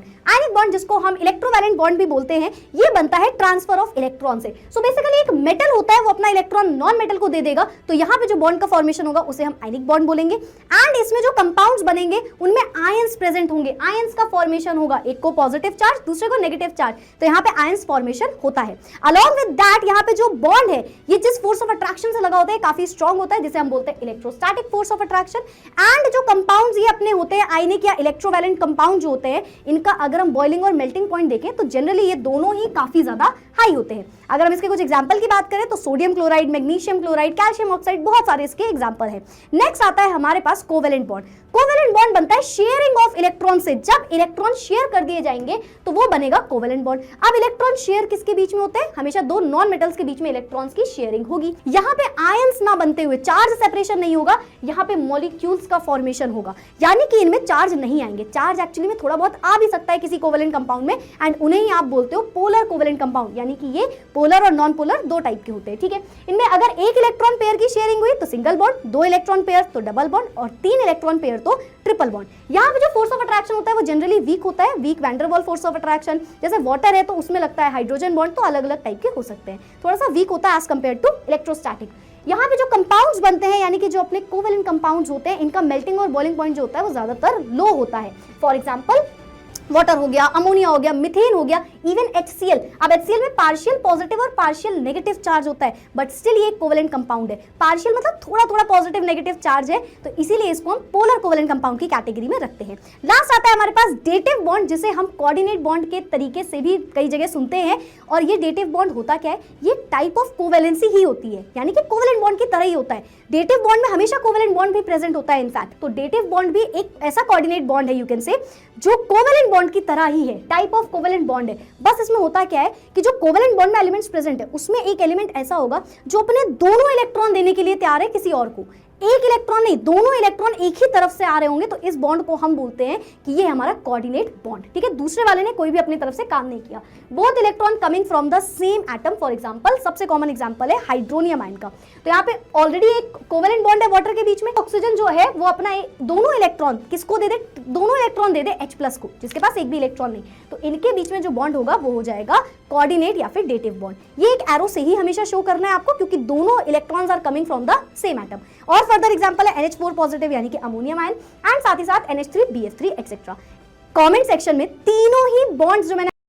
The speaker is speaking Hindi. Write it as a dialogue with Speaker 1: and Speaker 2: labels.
Speaker 1: आयनिक बॉन्ड जिसको हम इलेक्ट्रोवैलेंट बॉन्ड भी बोलते हैं, ये बनता है ट्रांसफर ऑफ इलेक्ट्रॉन से। सो बेसिकली एक मेटल होता है वो अपना इलेक्ट्रॉन नॉन मेटल को दे देगा, तो यहाँ पे जो बॉन्ड का फॉर्मेशन होगा उसे हम आयनिक बॉन्ड बोलेंगे। एंड इसमें जो कंपाउंड्स बनेंगे उनमें आयंस प्रेजेंट होंगे, आयंस का फॉर्मेशन होगा, एक को पॉजिटिव चार्ज दूसरे को नेगेटिव चार्ज, तो यहाँ पे आयंस फॉर्मेशन होता है। अलॉन्ग विद दैट यहाँ पे जो बॉन्ड है ये जिस फोर्स ऑफ अट्रैक्शन से लगा होता है काफी स्ट्रॉन्ग होता है, जिसे हम बोलते हैं electrostatic force of attraction. And जो कंपाउंड्स ये अपने होते हैं आयनिक या इलेक्ट्रोवैलेंट कंपाउंड जो होते हैं, इनका अगर हम बॉइलिंग और मेल्टिंग पॉइंट देखें तो जनरली ये दोनों ही काफी ज्यादा हाई होते हैं। अगर हम इसके कुछ एग्जांपल की बात करें तो sodium chloride, magnesium chloride, calcium oxide, बहुत सारे इसके एग्जांपल हैं। नेक्स्ट आता है हमारे पास कोवेलेंट बॉन्ड। कोवेलेंट बॉन्ड बनता है शेयरिंग ऑफ इलेक्ट्रॉन से, जब इलेक्ट्रॉन शेयर कर दिए जाएंगे तो वो बनेगा कोवेलेंट बॉन्ड। अब इलेक्ट्रॉन शेयर किसके बीच में होते हैं? हमेशा दो नॉन मेटल्स के बीच में इलेक्ट्रॉन्स की शेयरिंग होगी। यहाँ पे आयंस ना बनते हुए चार्ज सेपरेशन नहीं होगा, यहाँ पे मॉलिक्यूल्स का फॉर्मेशन होगा, यानी कि इनमें चार्ज नहीं आएंगे। चार्ज एक्चुअली में थोड़ा बहुत आ भी सकता है किसी कोवेलेंट कंपाउंड में, एंड उन्हें ही आप बोलते हो पोलर कोवेलेंट कंपाउंड, यानी कि ये पोलर और नॉन पोलर दो टाइप के होते हैं। ठीक है, इनमें अगर एक इलेक्ट्रॉन पेयर की शेयरिंग हुई तो सिंगल बॉन्ड, दो इलेक्ट्रॉन पेयर तो डबल बॉन्ड, और तीन इलेक्ट्रॉन पेयर तो ट्रिपल बॉन्ड। यहाँ पे जो फोर्स ऑफ अट्रैक्शन होता है वो जनरली वीक होता है, weak van der Waals force of attraction. जैसे वाटर है तो उसमें लगता है हाइड्रोजन बॉन्ड, तो अलग अलग टाइप के हो सकते हैं, थोड़ा सा वीक होता है एज कंपेयर टू इलेक्ट्रोस्टैटिक। यहाँ पे जो कंपाउंड्स बनते हैं, यानी कि जो अपने कोवेलेंट कंपाउंड्स होते हैं, इनका मेल्टिंग और बॉइलिंग पॉइंट जो होता है वो ज्यादातर लो होता है। फॉर एग्जाम्पल वाटर हो गया, अमोनिया हो गया, मीथेन हो गया, इवन HCl। अब HCl में पार्शियल पॉजिटिव और पार्शियल नेगेटिव चार्ज होता है, बट स्टिल ये कोवेलेंट कंपाउंड है। पार्शियल मतलब थोड़ा थोड़ा पॉजिटिव नेगेटिव चार्ज है, तो इसीलिए इसको हम पोलर कोवेलेंट कंपाउंड की कैटेगरी में रखते हैं। लास्ट आता है हमारे पास डेटिव बॉन्ड, जिसे हम कोऑर्डिनेट बॉन्ड के तरीके से भी कई जगह सुनते हैं। और ये डेटिव बॉन्ड होता क्या है? ये टाइप ऑफ कोवेलेंसी ही होती है, यानी कि कोवेलेंट बॉन्ड की तरह ही होता है। डेटिव बॉन्ड में हमेशा कोवेलेंट बॉन्ड भी प्रेजेंट होता है इनफैक्ट, तो डेटिव बॉन्ड भी एक ऐसा कोऑर्डिनेट बॉन्ड है यू कैन से, जो कोवेलेंट बॉन्ड की तरह ही है, टाइप ऑफ कोवेलेंट बॉन्ड है। बस इसमें होता क्या है कि जो कोवेलेंट बॉन्ड में एलिमेंट्स प्रेजेंट है उसमें एक एलिमेंट ऐसा होगा जो अपने दोनों इलेक्ट्रॉन देने के लिए तैयार है किसी और को। एक इलेक्ट्रॉन नहीं, दोनों इलेक्ट्रॉन एक ही तरफ से आ रहे होंगे, तो इस बॉन्ड को हम बोलते हैं कि ये हमारा कोऑर्डिनेट बॉन्ड। ठीक है, दूसरे वाले ने कोई भी अपनी तरफ से काम नहीं किया। Both electron coming from the same atom. For example सबसे कॉमन एग्जांपल है हाइड्रोनियम आयन का, तो यहाँ पे ऑलरेडी एक कोवेलेंट बॉन्ड है वाटर के बीच में। ऑक्सीजन जो है वो अपना दोनों इलेक्ट्रॉन किसको दे दे? दोनों इलेक्ट्रॉन दे दे H+ को, जिसके पास एक भी इलेक्ट्रॉन नहीं, तो इनके बीच में जो बॉन्ड होगा वो हो जाएगा कोऑर्डिनेट या फिर डेटिव बॉन्ड। ये एक एरो से ही हमेशा शो करना है आपको, क्योंकि दोनों electrons are coming from the same atom. और फर्दर एग्जांपल है NH4 पॉजिटिव यानी कि अमोनियम आयन, एंड साथ ही साथ NH3 BH3 etcetera. Comment section में तीनों ही बॉन्ड्स जो मैंने